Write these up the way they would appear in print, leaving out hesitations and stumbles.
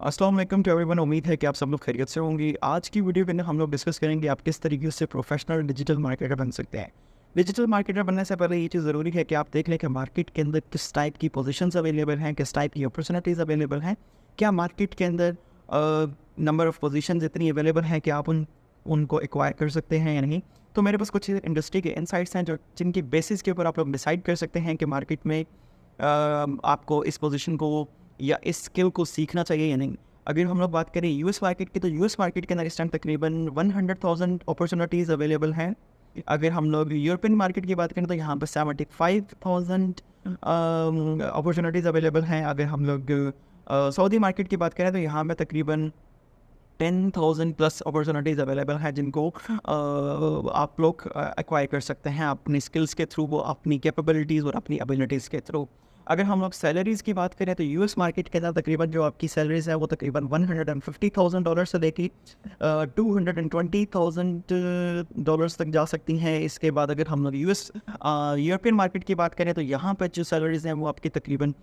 अस्सलाम वालेकुम to everyone. उम्मीद है कि आप सब लोग खैरियत से होंगे। आज की वीडियो के अंदर हम लोग डिस्कस करेंगे आप किस तरीके से प्रोफेशनल डिजिटल मार्केटर बन सकते हैं। डिजिटल मार्केटर बनने से पहले ये चीज़ ज़रूरी है कि आप देख लें कि मार्केट के अंदर किस टाइप की पोजीशंस अवेलेबल हैं, किस टाइप की अपॉर्चुनिटीज़ अवेलेबल हैं। क्या मार्केट के अंदर नंबर ऑफ़ पोजीशंस इतनी अवेलेबल हैं कि आप उनको एक्वायर कर सकते हैं या नहीं। तो मेरे पास कुछ इंडस्ट्री के इनसाइट्स हैं जो जिनकी बेसिस के ऊपर आप लोग डिसाइड कर सकते हैं कि मार्केट में आपको इस पोजीशन को या इस स्किल को सीखना चाहिए या नहीं। अगर हम लोग बात करें यूएस मार्केट की, तो यूएस मार्केट के अंदर इस टाइम तकरीबन 100,000 अपॉर्चुनिटीज़ अवेलेबल हैं। अगर हम लोग यूरोपियन मार्केट की बात करें तो यहाँ पर 75,000 अपॉर्चुनिटीज़ अवेलेबल हैं। अगर हम लोग सऊदी मार्केट की बात करें तो यहाँ पे तकरीबन 10,000 प्लस अपॉर्चुनिटीज़ अवेलेबल हैं जिनको आप लोग एक्वायर कर सकते हैं अपनी स्किल्स के थ्रू, वो अपनी कैपेबिलिटीज़ और अपनी एबिलिटीज़ के थ्रू। अगर हम लोग सैलरीज़ की बात करें तो यूएस मार्केट के अंदर तकरीबन जो आपकी सैलरीज़ है वो तकरीबन $150,000 से लेके $220,000 तक जा सकती हैं। इसके बाद अगर हम लोग यूरोपियन मार्केट की बात करें तो यहाँ पर जो सैलरीज़ हैं वो आपकी तकरीबन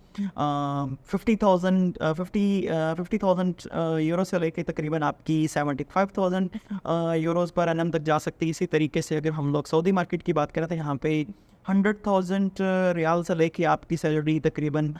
50,000 यूरो से लेके तकरीबन आपकी 75,000 यूरोज़ पर एनम तक जा सकती है। इसी तरीके से अगर हम लोग सऊदी मार्केट की बात करें तो यहाँ पे 100,000 रियाल से लेके आपकी सैलरी तकरीबन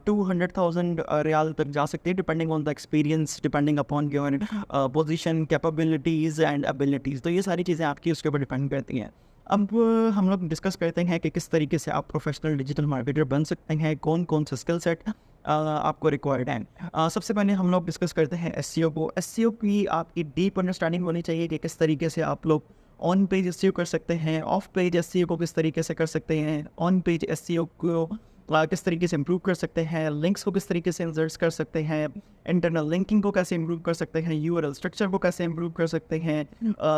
200,000 रियाल तक जा सकती है, depending on the experience, depending upon your position, capabilities and abilities. तो ये सारी चीज़ें आपकी उसके ऊपर डिपेंड करती हैं। अब हम लोग डिस्कस करते हैं कि किस तरीके से आप प्रोफेशनल डिजिटल मार्केटर बन सकते हैं, कौन कौन से स्किल सेट आपको रिक्वायर्ड हैं। सबसे पहले हम लोग डिस्कस करते हैं एसईओ को। एसईओ की आपकी डीप अंडरस्टैंडिंग होनी चाहिए कि किस तरीके से आप लोग ऑन पेज एसईओ कर सकते हैं, ऑफ पेज एसईओ को किस तरीके से कर सकते हैं, ऑन पेज एसईओ को किस तरीके से इम्प्रूव कर सकते हैं, लिंक्स को किस तरीके से इंसर्ट कर सकते हैं, इंटरनल लिंकिंग को कैसे इम्प्रूव कर सकते हैं, यूआरएल स्ट्रक्चर को कैसे इम्प्रूव कर सकते हैं,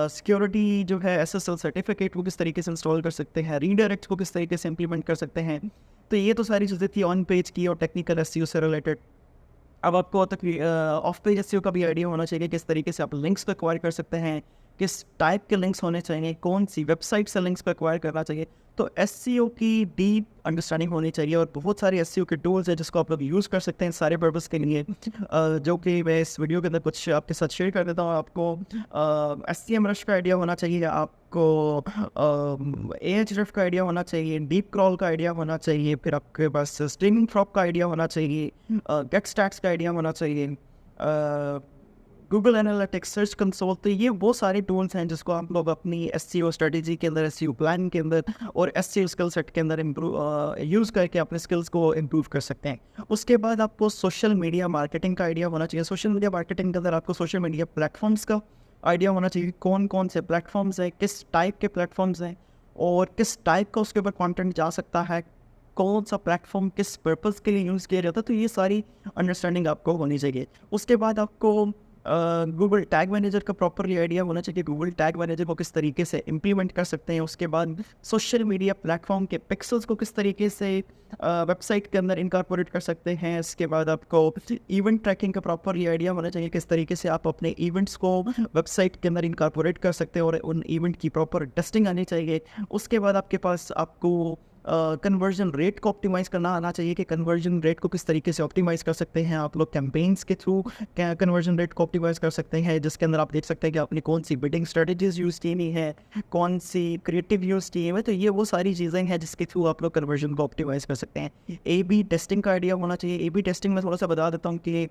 सिक्योरिटी जो है एसएसएल सर्टिफिकेट को किस तरीके से इंस्टॉल कर सकते हैं, रीडायरेक्ट को किस तरीके से इम्प्लीमेंट कर सकते हैं। तो ये तो सारी चीज़ें थी ऑन पेज की और टेक्निकल एसईओ से रिलेटेड। अब आपको ऑफ पेज एसईओ का भी आइडिया होना चाहिए किस तरीके से आप लिंक्स को एक्वायर कर सकते हैं, किस टाइप के लिंक्स होने चाहिए, कौन सी वेबसाइट से लिंक्स को एक्वायर करना चाहिए। तो एसईओ की डीप अंडरस्टैंडिंग होनी चाहिए और बहुत सारे एसईओ के टूल्स हैं जिसको आप लोग यूज़ कर सकते हैं सारे पर्पस के लिए, जो कि मैं इस वीडियो के अंदर कुछ आपके साथ शेयर कर देता हूँ। आपको एसईएमरश का आइडिया होना चाहिए, आपको एएचरेफ का आइडिया होना चाहिए, डीप क्रॉल का आइडिया होना चाहिए, फिर आपके पास स्ट्रीमिंग फ्रॉप का आइडिया होना चाहिए, गेट स्टैट्स का आइडिया होना चाहिए, गूगल एनालिटिक्स, सर्च कंसोल। तो ये वो सारे टूल्स हैं जिसको आप लोग अपनी एसईओ स्ट्रेटजी के अंदर, एसईओ प्लान के अंदर और एसईओ स्किल सेट के अंदर यूज़ करके अपने स्किल्स को इम्प्रूव कर सकते हैं। उसके बाद आपको सोशल मीडिया मार्केटिंग का आइडिया होना चाहिए। सोशल मीडिया मार्केटिंग के अंदर आपको सोशल मीडिया प्लेटफॉर्म्स का आइडिया होना चाहिए, कौन कौन से प्लेटफॉर्म्स हैं, किस टाइप के प्लेटफॉर्म्स हैं और किस टाइप का उसके ऊपर कॉन्टेंट जा सकता है, कौन सा प्लेटफॉर्म किस पर्पज़ के लिए यूज़ किया जाता है। तो ये सारी अंडरस्टैंडिंग आपको होनी चाहिए। उसके बाद आपको गूगल टैग मैनेजर का प्रॉपरली आइडिया होना चाहिए, गूगल टैग मैनेजर को किस तरीके से इम्प्लीमेंट कर सकते हैं। उसके बाद सोशल मीडिया प्लेटफॉर्म के पिक्सल्स को किस तरीके से वेबसाइट के अंदर इनकॉर्पोरेट कर सकते हैं। इसके बाद आपको इवेंट ट्रैकिंग का प्रॉपरली आइडिया होना चाहिए, किस तरीके से आप अपने इवेंट्स को वेबसाइट के अंदर इनकॉर्पोरेट कर सकते हैं और उन इवेंट की प्रॉपर टेस्टिंग आनी चाहिए। उसके बाद आपके पास आपको कन्वर्जन रेट को ऑप्टिमाइज़ करना आना चाहिए कि कन्वर्जन रेट को किस तरीके से ऑप्टिमाइज़ कर सकते हैं आप लोग। कैंपेन्स के थ्रू क्या कन्वर्जन रेट को ऑप्टिमाइज़ कर सकते हैं, जिसके अंदर आप देख सकते हैं कि आपने कौन सी बिडिंग स्ट्रेटजीज यूज़ की है, कौन सी क्रिएटिव यूज़ की है। तो ये वो सारी चीज़ें हैं जिसके थ्रू आप लोग कन्वर्जन को ऑप्टिमाइज़ कर सकते हैं। ए बी टेस्टिंग का आइडिया होना चाहिए। ए बी टेस्टिंग में थोड़ा सा बता देता हूँ कि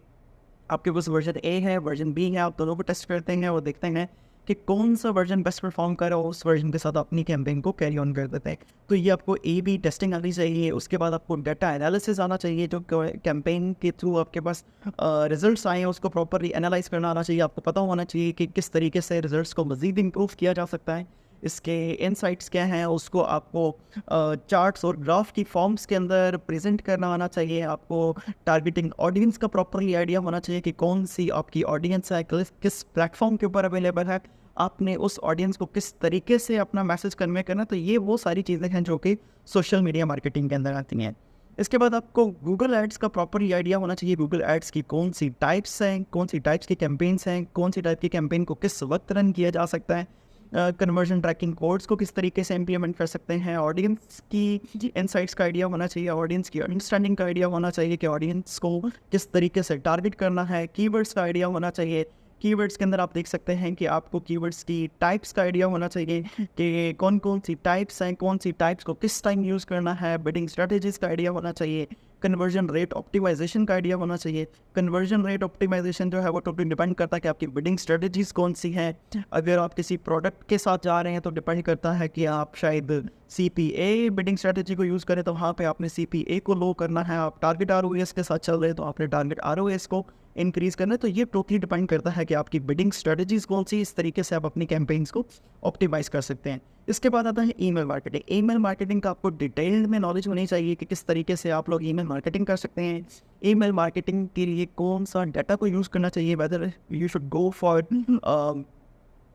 आपके पास वर्जन ए है, वर्जन बी है, आप दोनों को टेस्ट करते हैं और देखते हैं कि कौन सा वर्जन बेस्ट परफॉर्म कर रहा हो, उस वर्जन के साथ अपनी कैंपेन को कैरी ऑन कर देते हैं। तो ये आपको ए बी टेस्टिंग आनी चाहिए। उसके बाद आपको डाटा एनालिसिस आना चाहिए, जो कैंपेन के थ्रू आपके पास रिजल्ट्स आए हैं उसको प्रॉपरली एनालाइज करना आना चाहिए। आपको पता होना चाहिए कि किस तरीके से रिजल्ट्स को मज़ीद इम्प्रूव किया जा सकता है, इसके इनसाइट्स क्या हैं, उसको आपको चार्ट्स और ग्राफ की फॉर्म्स के अंदर प्रेजेंट करना आना चाहिए। आपको टारगेटिंग ऑडियंस का प्रॉपरली आइडिया होना चाहिए कि कौन सी आपकी ऑडियंस है, किस प्लेटफॉर्म के ऊपर अवेलेबल है, आपने उस ऑडियंस को किस तरीके से अपना मैसेज कन्वे करना। तो ये वो सारी चीज़ें हैं जो कि सोशल मीडिया मार्केटिंग के अंदर आती हैं। इसके बाद आपको गूगल एड्स का प्रॉपरली आइडिया होना चाहिए। गूगल एड्स की कौन सी टाइप्स हैं, कौन सी टाइप्स की कैंपेन्स हैं, कौन सी टाइप की कैंपेन को किस वक्त रन किया जा सकता है। कन्वर्जन ट्रैकिंग कोड्स को किस तरीके से इम्प्लीमेंट कर सकते हैं, ऑडियंस की इनसाइट्स का आइडिया होना चाहिए, ऑडियंस की अंडरस्टैंडिंग का आइडिया होना चाहिए कि ऑडियंस को किस तरीके से टारगेट करना है, कीवर्ड्स का आइडिया होना चाहिए। कीवर्ड्स के अंदर आप देख सकते हैं कि आपको कीवर्ड्स की टाइप्स का आइडिया होना चाहिए कि कौन कौन सी टाइप्स हैं, कौन सी टाइप्स को किस टाइम यूज़ करना है, बिडिंग स्ट्रेटजीज का आइडिया होना चाहिए, कन्वर्जन रेट ऑप्टिमाइजेशन का आइडिया होना चाहिए। कन्वर्जन रेट ऑप्टिमाइजेशन जो है वो टोटली डिपेंड करता है कि आपकी बिडिंग स्ट्रेटजीज कौन सी हैं। अगर आप किसी प्रोडक्ट के साथ जा रहे हैं तो डिपेंड करता है कि आप शायद CPA बिडिंग स्ट्रेटजी को यूज़ करें तो वहाँ पे आपने CPA को लो करना है। आप टारगेट ROAS के साथ चल रहे हैं तो आपने टारगेट ROAS को इंक्रीज़ करना है। तो ये टोटली डिपेंड करता है कि आपकी बिडिंग स्ट्रेटजीज कौन सी, इस तरीके से आप अपनी कैंपेन्स को ऑप्टिमाइज़ कर सकते हैं। इसके बाद आता है ईमेल मार्केटिंग। ईमेल मार्केटिंग का आपको डिटेल्ड में नॉलेज होनी चाहिए कि किस तरीके से आप लोग ईमेल मार्केटिंग कर सकते हैं। ईमेल मार्केटिंग के लिए कौन सा डाटा को यूज़ करना चाहिए, whether you should go for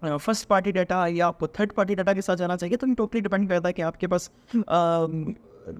first party data या आपको थर्ड पार्टी डाटा के साथ जाना चाहिए। तो ये टोटली डिपेंड करता है कि आपके पास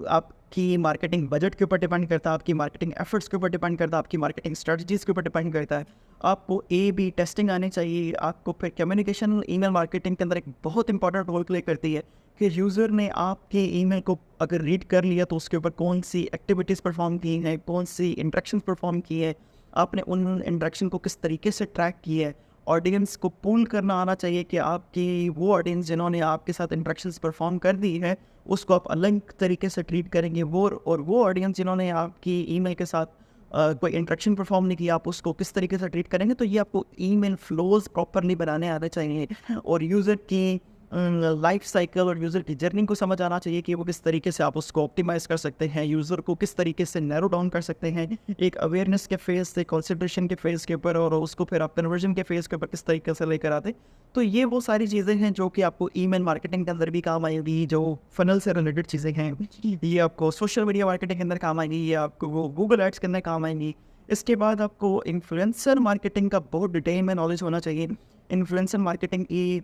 आपकी मार्केटिंग बजट के ऊपर डिपेंड करता है, आपकी मार्केटिंग एफर्ट्स के ऊपर डिपेंड करता है, आपकी मार्केटिंग स्ट्रेटजीज के ऊपर डिपेंड करता है। आपको A/B टेस्टिंग आनी चाहिए। आपको फिर कम्युनिकेशन ईमेल मार्केटिंग के अंदर एक बहुत इंपॉर्टेंट रोल प्ले करती है कि यूज़र ने आपके ईमेल को अगर रीड कर लिया तो उसके ऊपर कौन सी एक्टिविटीज़ परफॉर्म की हैं, कौन सी इंटरेक्शंस परफॉर्म की है, आपने उन इंटरेक्शन को किस तरीके से ट्रैक किया है। ऑडियंस को पूल करना आना चाहिए कि आपकी वो ऑडियंस जिन्होंने आपके साथ इंटरेक्शंस परफॉर्म कर दी है उसको आप अलग तरीके से ट्रीट करेंगे, वो ऑडियंस जिन्होंने आपकी ईमेल के साथ कोई इंटरेक्शन परफॉर्म नहीं किया आप उसको किस तरीके से ट्रीट करेंगे। तो ये आपको ईमेल फ्लोज प्रॉपरली बनाने आने चाहिए और यूज़र की लाइफ साइकिल और यूज़र की जर्नी को समझ आना चाहिए कि वो किस तरीके से आप उसको ऑप्टिमाइज़ कर सकते हैं, यूज़र को किस तरीके से नैरो डाउन कर सकते हैं एक अवेयरनेस के फेज़ से कंसंट्रेशन के फेज़ के ऊपर, और उसको फिर आप कन्वर्जन के फेज़ के ऊपर किस तरीके से लेकर आते। तो ये वो सारी चीज़ें हैं जो कि आपको ईमेल मार्केटिंग के अंदर भी काम आएगी, जो फनल से रिलेटेड चीज़ें हैं ये आपको सोशल मीडिया मार्केटिंग के अंदर काम आएंगी, ये आपको वो गूगल एड्स के अंदर काम आएंगी। इसके बाद आपको इन्फ्लुएंसर मार्केटिंग का बहुत डिटेल में नॉलेज होना चाहिए। इन्फ्लुएंसर मार्केटिंग की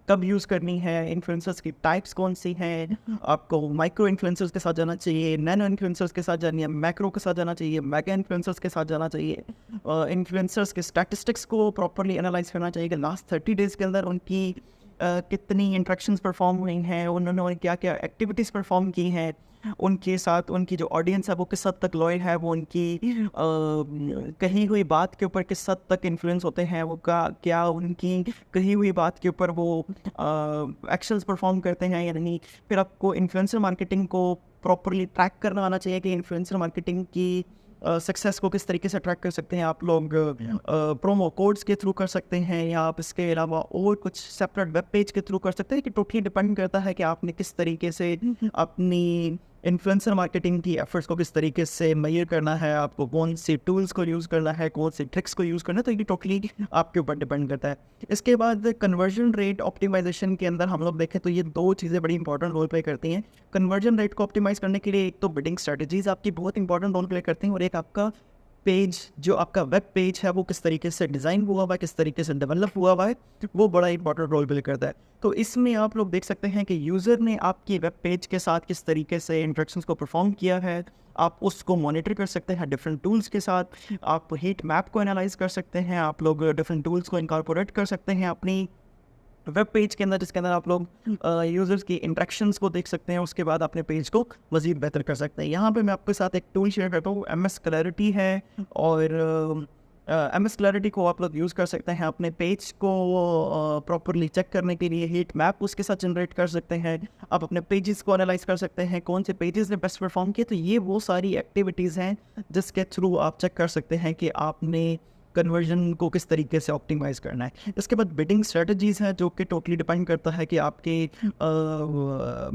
कब यूज़ करनी है, इन्फ्लुएंसर्स की टाइप्स कौन सी हैं, आपको माइक्रो इन्फ्लुएंसर्स के साथ जाना चाहिए, नैनो इन्फ्लुएंसर्स के साथ जानी है, मैक्रो के साथ जाना चाहिए, मेगा इन्फ्लुएंसर्स के साथ जाना चाहिए। इन्फ्लुएंसर्स के स्टैटिस्टिक्स को प्रॉपर्ली एनालाइज करना चाहिए कि लास्ट 30 डेज़ के अंदर उनकी कितनी इंट्रैक्शंस परफॉर्म हुई हैं, उन्होंने क्या क्या एक्टिविटीज़ परफॉर्म की हैं, उनके साथ उनकी जो ऑडियंस है वो किस हद तक लॉयल है, वो उनकी कही हुई बात के ऊपर किस हद तक इन्फ्लुएंस होते हैं, वो क्या उनकी कही हुई बात के ऊपर वो एक्शंस परफॉर्म करते हैं या नहीं। फिर आपको इन्फ्लुएंसर मार्केटिंग को प्रॉपरली ट्रैक करना आना चाहिए कि इन्फ्लुएंसर मार्केटिंग की सक्सेस को किस तरीके से ट्रैक कर सकते हैं। आप लोग प्रोमो कोड्स के थ्रू कर सकते हैं या आप इसके अलावा और कुछ सेपरेट वेब पेज के थ्रू कर सकते हैं, कि टोटली डिपेंड करता है कि आपने किस तरीके से अपनी इन्फ्लुएंसर मार्केटिंग की एफर्ट्स को किस तरीके से मेजर करना है, आपको कौन सी टूल्स को यूज़ करना है, कौन सी ट्रिक्स को यूज़ करना है। तो ये टोटली आपके ऊपर डिपेंड करता है। इसके बाद कन्वर्जन रेट ऑप्टिमाइजेशन के अंदर हम लोग देखें तो ये दो चीज़ें बड़ी इंपॉर्टेंट रोल प्ले करती हैं। कन्वर्जन रेट को ऑप्टिमाइज़ करने के लिए एक तो बिडिंग स्ट्रेटजीज आपकी बहुत इंपॉर्टेंट रोल प्ले करती हैं, और एक आपका पेज जो आपका वेब पेज है वो किस तरीके से डिज़ाइन हुआ हुआ है, किस तरीके से डेवलप हुआ हुआ है, वो बड़ा इंपॉर्टेंट रोल प्ले करता है। तो इसमें आप लोग देख सकते हैं कि यूज़र ने आपकी वेब पेज के साथ किस तरीके से इंटरेक्शंस को परफॉर्म किया है, आप उसको मॉनिटर कर सकते हैं डिफरेंट टूल्स के साथ। आप हीट मैप को एनालाइज कर सकते हैं, आप लोग डिफरेंट टूल्स को इनकॉर्पोरेट कर सकते हैं अपनी वेब पेज के अंदर, जिसके अंदर आप लोग यूज़र्स की इंटरेक्शंस को देख सकते हैं। उसके बाद अपने पेज को मज़ीद बेहतर कर सकते हैं। यहाँ पे मैं आपके साथ एक टूल शेयर करता हूँ, MS क्लैरिटी है, और MS क्लैरिटी को आप लोग यूज़ कर सकते हैं अपने पेज को प्रॉपरली चेक करने के लिए। हीट मैप उसके साथ जनरेट कर सकते हैं, आप अपने पेजेस को एनालाइज कर सकते हैं कौन से पेजेस ने बेस्ट परफॉर्म किए। तो ये वो सारी एक्टिविटीज़ हैं जिसके थ्रू आप चेक कर सकते हैं कि आपने कन्वर्जन को किस तरीके से ऑप्टिमाइज़ करना है। इसके बाद बिडिंग स्ट्रेटजीज़ हैं जो कि टोटली डिपेंड करता है कि आपके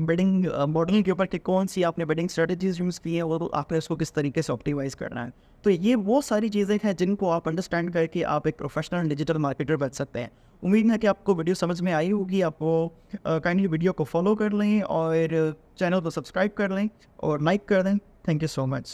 बिडिंग मॉडल के ऊपर कि कौन सी आपने बिडिंग स्ट्रेटजीज़ यूज़ की है और आपने उसको किस तरीके से ऑप्टिमाइज़ करना है। तो ये वो सारी चीज़ें हैं जिनको आप अंडरस्टैंड करके आप एक प्रोफेशनल डिजिटल मार्केटर बन सकते हैं। उम्मीद है कि आपको वीडियो समझ में आई होगी। आपको काइंडली वीडियो को फॉलो कर लें और चैनल को सब्सक्राइब कर लें और लाइक कर दें। Thank you so much.